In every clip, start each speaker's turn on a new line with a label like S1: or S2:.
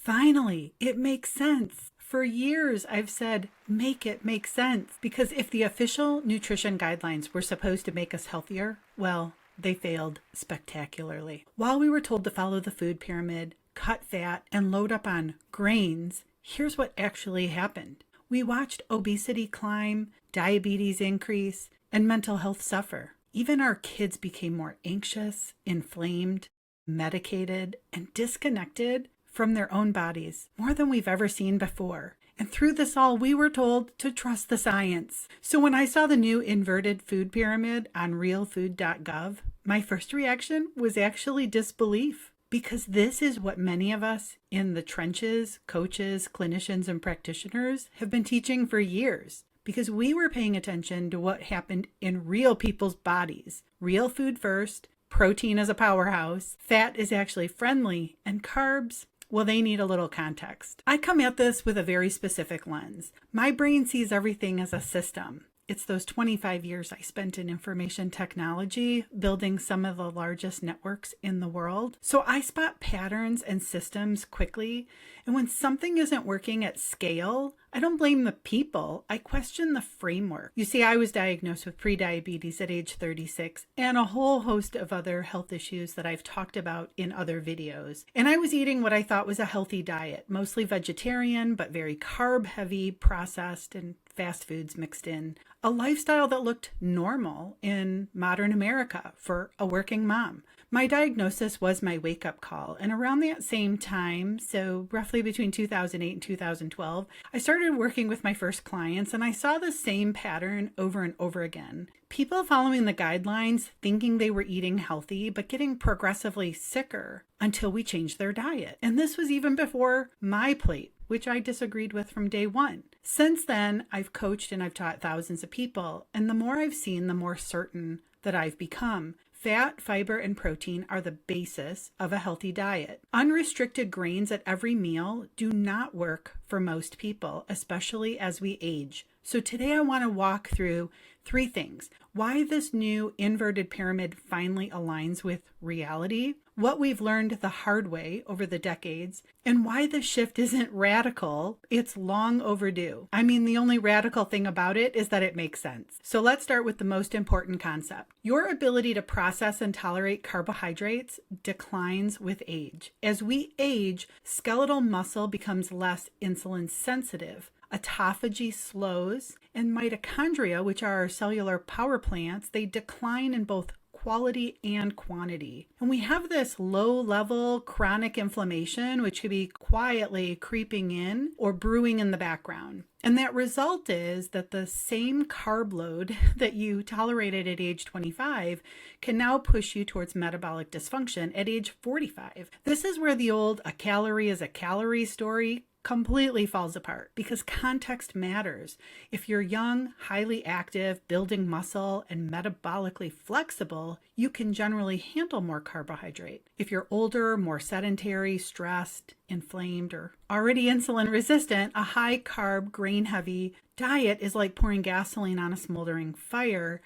S1: Finally, it makes sense. For years, I've said, make it make sense. Because if the official nutrition guidelines were supposed to make us healthier, well, they failed spectacularly. While we were told to follow the food pyramid, cut fat, and load up on grains, here's what actually happened. We watched obesity climb, diabetes increase, and mental health suffer. Even our kids became more anxious, inflamed, medicated, and disconnected from their own bodies, more than we've ever seen before. And through this all, we were told to trust the science. So when I saw the new inverted food pyramid on realfood.gov, my first reaction was actually disbelief. Because this is what many of us in the trenches, coaches, clinicians, and practitioners have been teaching for years. Because we were paying attention to what happened in real people's bodies. Real food first, protein is a powerhouse, fat is actually friendly, and carbs, well, they need a little context. I come at this with a very specific lens. My brain sees everything as a system. It's those 25 years I spent in information technology, building some of the largest networks in the world. So I spot patterns and systems quickly. And when something isn't working at scale, I don't blame the people. I question the framework. You see, I was diagnosed with prediabetes at age 36 and a whole host of other health issues that I've talked about in other videos. And I was eating what I thought was a healthy diet, mostly vegetarian, but very carb heavy, processed, and fast foods mixed in. A lifestyle that looked normal in modern America for a working mom. My diagnosis was my wake-up call, and around that same time, so roughly between 2008 and 2012, I started working with my first clients, and I saw the same pattern over and over again. People following the guidelines, thinking they were eating healthy, but getting progressively sicker until we changed their diet. And this was even before MyPlate, which I disagreed with from day one. Since then, I've coached and I've taught thousands of people, and the more I've seen, the more certain that I've become. Fat, fiber, and protein are the basis of a healthy diet. Unrestricted grains at every meal do not work for most people, especially as we age. So today I want to walk through three things. Why this new inverted pyramid finally aligns with reality, what we've learned the hard way over the decades, and why the shift isn't radical, it's long overdue. I mean, the only radical thing about it is that it makes sense. So let's start with the most important concept. Your ability to process and tolerate carbohydrates declines with age. As we age, skeletal muscle becomes less insulin sensitive. Autophagy slows, and mitochondria, which are our cellular power plants, they decline in both quality and quantity. And we have this low-level chronic inflammation, which could be quietly creeping in or brewing in the background. And that result is that the same carb load that you tolerated at age 25 can now push you towards metabolic dysfunction at age 45. This is where the old "a calorie is a calorie" story completely falls apart because context matters. If you're young, highly active, building muscle, and metabolically flexible, you can generally handle more carbohydrate. If you're older, more sedentary, stressed, inflamed, or already insulin resistant, a high carb, grain heavy diet is like pouring gasoline on a smoldering fire.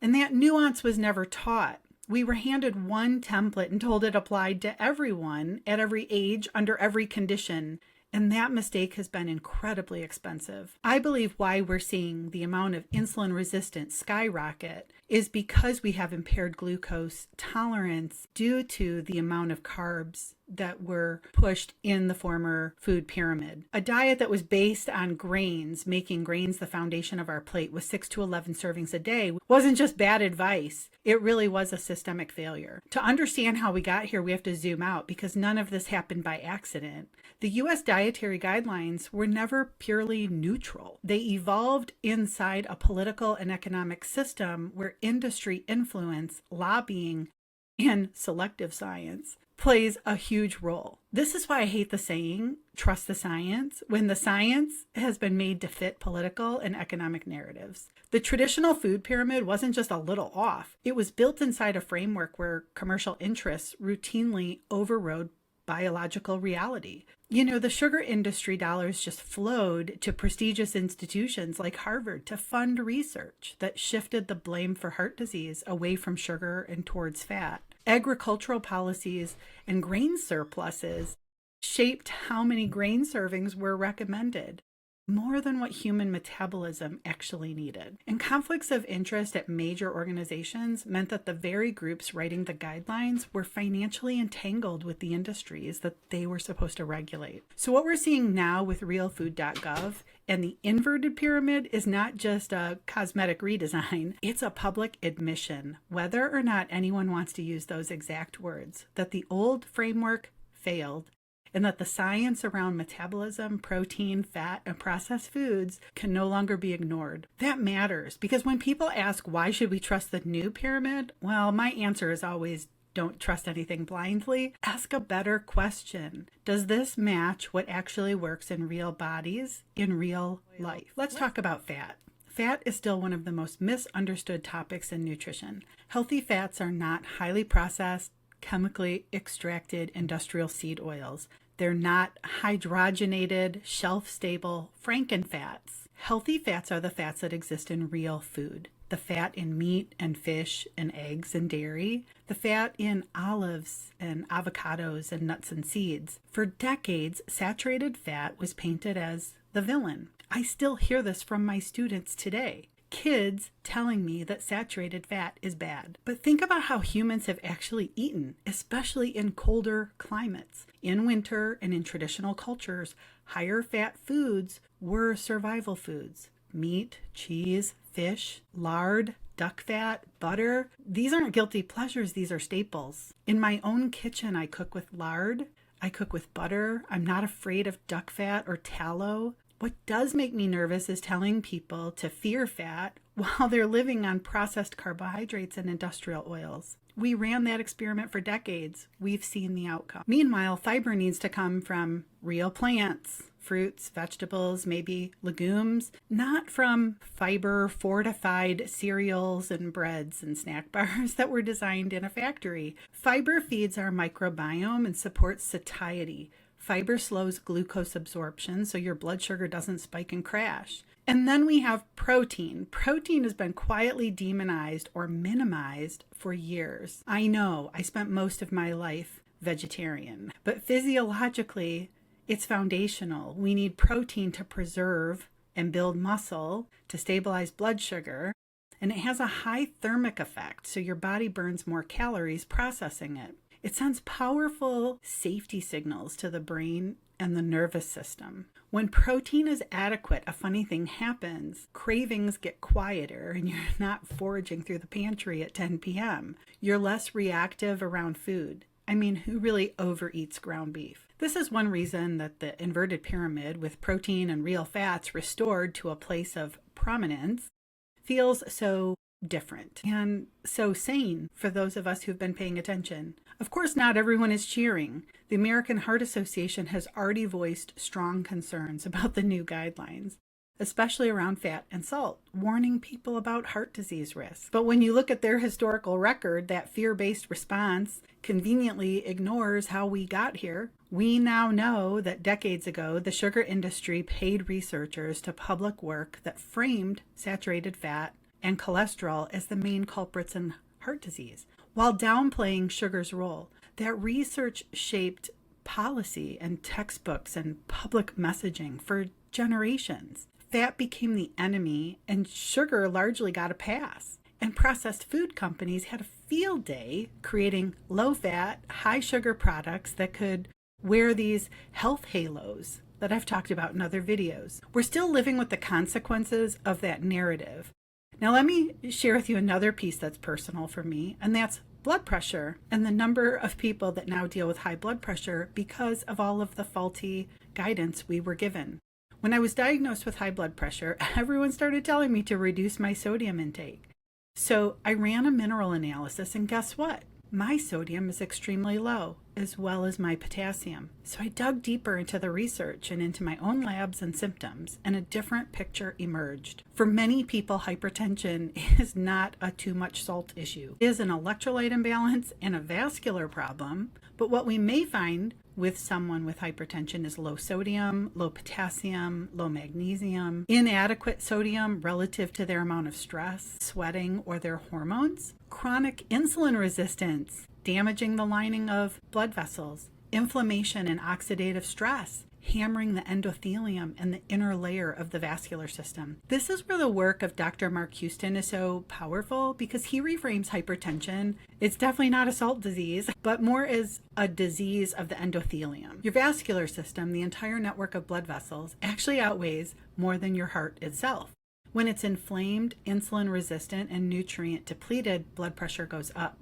S1: And that nuance was never taught. We were handed one template and told it applied to everyone at every age, under every condition. And that mistake has been incredibly expensive. I believe why we're seeing the amount of insulin resistance skyrocket is because we have impaired glucose tolerance due to the amount of carbs that were pushed in the former food pyramid. A diet that was based on grains, making grains the foundation of our plate with 6 to 11 servings a day, wasn't just bad advice. It really was a systemic failure. To understand how we got here, we have to zoom out because none of this happened by accident. The U.S. Dietary Guidelines were never purely neutral. They evolved inside a political and economic system where industry influence, lobbying, and selective science plays a huge role. This is why I hate the saying, trust the science, when the science has been made to fit political and economic narratives. The traditional food pyramid wasn't just a little off. It was built inside a framework where commercial interests routinely overrode biological reality. You know, the sugar industry dollars just flowed to prestigious institutions like Harvard to fund research that shifted the blame for heart disease away from sugar and towards fat. Agricultural policies and grain surpluses shaped how many grain servings were recommended, more than what human metabolism actually needed. And conflicts of interest at major organizations meant that the very groups writing the guidelines were financially entangled with the industries that they were supposed to regulate. So what we're seeing now with realfood.gov and the inverted pyramid is not just a cosmetic redesign, it's a public admission, whether or not anyone wants to use those exact words, that the old framework failed and that the science around metabolism, protein, fat, and processed foods can no longer be ignored. That matters because when people ask, why should we trust the new pyramid? Well, my answer is always, don't trust anything blindly. Ask a better question. Does this match what actually works in real bodies, in real life? Let's talk about fat. Fat is still one of the most misunderstood topics in nutrition. Healthy fats are not highly processed, chemically extracted industrial seed oils. They're not hydrogenated, shelf-stable frankenfats. Healthy fats are the fats that exist in real food. The fat in meat and fish and eggs and dairy. The fat in olives and avocados and nuts and seeds. For decades, saturated fat was painted as the villain. I still hear this from my students today. Kids telling me that saturated fat is bad. But think about how humans have actually eaten, especially in colder climates. In winter and in traditional cultures, higher fat foods were survival foods. Meat, cheese, fish, lard, duck fat, butter. These aren't guilty pleasures, these are staples. In my own kitchen, I cook with lard. I cook with butter. I'm not afraid of duck fat or tallow. What does make me nervous is telling people to fear fat while they're living on processed carbohydrates and industrial oils. We ran that experiment for decades. We've seen the outcome. Meanwhile, fiber needs to come from real plants, fruits, vegetables, maybe legumes, not from fiber-fortified cereals and breads and snack bars that were designed in a factory. Fiber feeds our microbiome and supports satiety. Fiber slows glucose absorption so your blood sugar doesn't spike and crash. And then we have protein. Protein has been quietly demonized or minimized for years. I know, I spent most of my life vegetarian, but physiologically, it's foundational. We need protein to preserve and build muscle, to stabilize blood sugar, and it has a high thermic effect, so your body burns more calories processing it. It sends powerful safety signals to the brain and the nervous system. When protein is adequate, a funny thing happens. Cravings get quieter and you're not foraging through the pantry at 10 p.m. You're less reactive around food. I mean, who really overeats ground beef? This is one reason that the inverted pyramid with protein and real fats restored to a place of prominence feels so different and so sane for those of us who've been paying attention. Of course, not everyone is cheering. The American Heart Association has already voiced strong concerns about the new guidelines, especially around fat and salt, warning people about heart disease risk. But when you look at their historical record, that fear-based response conveniently ignores how we got here. We now know that decades ago, the sugar industry paid researchers to public work that framed saturated fat and cholesterol as the main culprits in heart disease, while downplaying sugar's role. That research shaped policy and textbooks and public messaging for generations. Fat became the enemy and sugar largely got a pass. And processed food companies had a field day creating low-fat, high-sugar products that could wear these health halos that I've talked about in other videos. We're still living with the consequences of that narrative. Now let me share with you another piece that's personal for me, and that's blood pressure and the number of people that now deal with high blood pressure because of all of the faulty guidance we were given. When I was diagnosed with high blood pressure, everyone started telling me to reduce my sodium intake. So I ran a mineral analysis, and guess what? My sodium is extremely low, as well as my potassium. So I dug deeper into the research and into my own labs and symptoms, and a different picture emerged. For many people, hypertension is not a too much salt issue. It is an electrolyte imbalance and a vascular problem, but what we may find with someone with hypertension is low sodium, low potassium, low magnesium, inadequate sodium relative to their amount of stress, sweating, or their hormones, chronic insulin resistance, damaging the lining of blood vessels, inflammation and oxidative stress, hammering the endothelium and the inner layer of the vascular system. This is where the work of Dr. Mark Houston is so powerful because he reframes hypertension. It's definitely not a salt disease, but more as a disease of the endothelium. Your vascular system, the entire network of blood vessels, actually outweighs more than your heart itself. When it's inflamed, insulin resistant, and nutrient depleted, blood pressure goes up.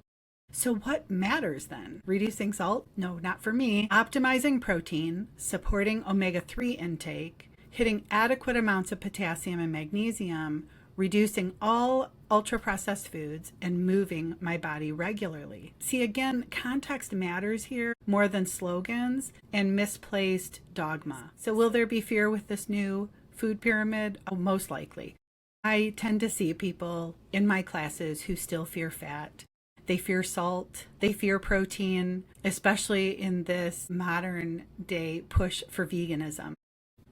S1: So what matters then? Reducing salt? No, not for me. Optimizing protein, supporting omega-3 intake, hitting adequate amounts of potassium and magnesium, reducing all ultra-processed foods, and moving my body regularly. See, again, context matters here more than slogans and misplaced dogma. So will there be fear with this new food pyramid? Oh, most likely. I tend to see people in my classes who still fear fat. They fear salt, they fear protein, especially in this modern day push for veganism.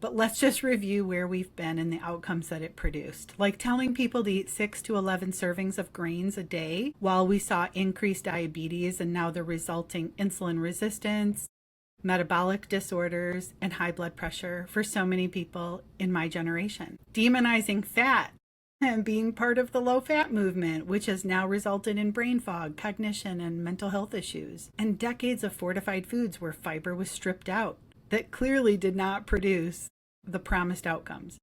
S1: But let's just review where we've been and the outcomes that it produced. Like telling people to eat 6 to 11 servings of grains a day while we saw increased diabetes and now the resulting insulin resistance, metabolic disorders, and high blood pressure for so many people in my generation. Demonizing fat and being part of the low-fat movement, which has now resulted in brain fog, cognition, and mental health issues, and decades of fortified foods where fiber was stripped out that clearly did not produce the promised outcomes.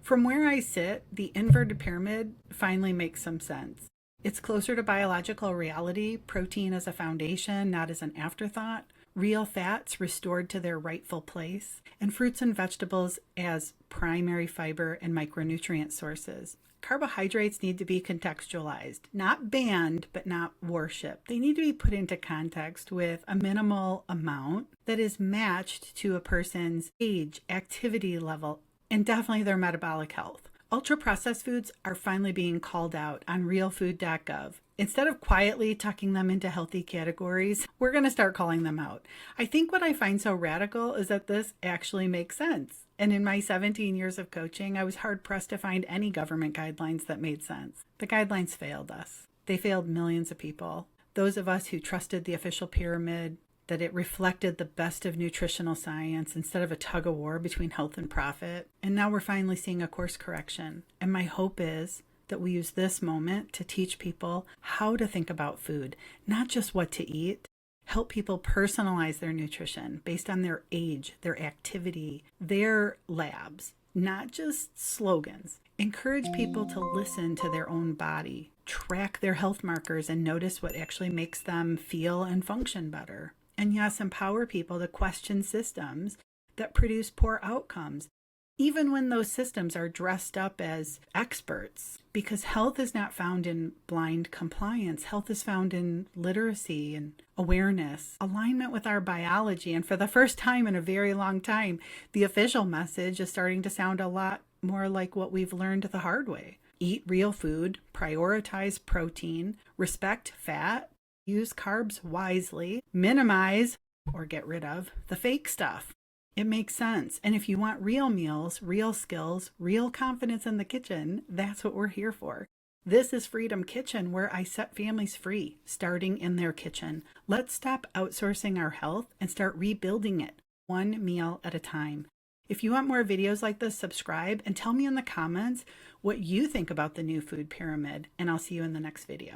S1: From where I sit, the inverted pyramid finally makes some sense. It's closer to biological reality, protein as a foundation, not as an afterthought, real fats restored to their rightful place, and fruits and vegetables as primary fiber and micronutrient sources. Carbohydrates need to be contextualized, not banned, but not worshiped. They need to be put into context with a minimal amount that is matched to a person's age, activity level, and definitely their metabolic health. Ultra-processed foods are finally being called out on realfood.gov. Instead of quietly tucking them into healthy categories, we're going to start calling them out. I think what I find so radical is that this actually makes sense. And in my 17 years of coaching, I was hard-pressed to find any government guidelines that made sense. The guidelines failed us. They failed millions of people. Those of us who trusted the official pyramid, that it reflected the best of nutritional science instead of a tug-of-war between health and profit. And now we're finally seeing a course correction. And my hope is that we use this moment to teach people how to think about food, not just what to eat. Help people personalize their nutrition based on their age, their activity, their labs, not just slogans. Encourage people to listen to their own body, track their health markers, and notice what actually makes them feel and function better. And yes, empower people to question systems that produce poor outcomes, even when those systems are dressed up as experts, because health is not found in blind compliance. Health is found in literacy and awareness, alignment with our biology. And for the first time in a very long time, the official message is starting to sound a lot more like what we've learned the hard way. Eat real food, prioritize protein, respect fat, use carbs wisely, minimize or get rid of the fake stuff. It makes sense. And if you want real meals, real skills, real confidence in the kitchen, that's what we're here for. This is Freedom Kitchen, where I set families free, starting in their kitchen. Let's stop outsourcing our health and start rebuilding it, one meal at a time. If you want more videos like this, subscribe and tell me in the comments what you think about the new food pyramid, and I'll see you in the next video.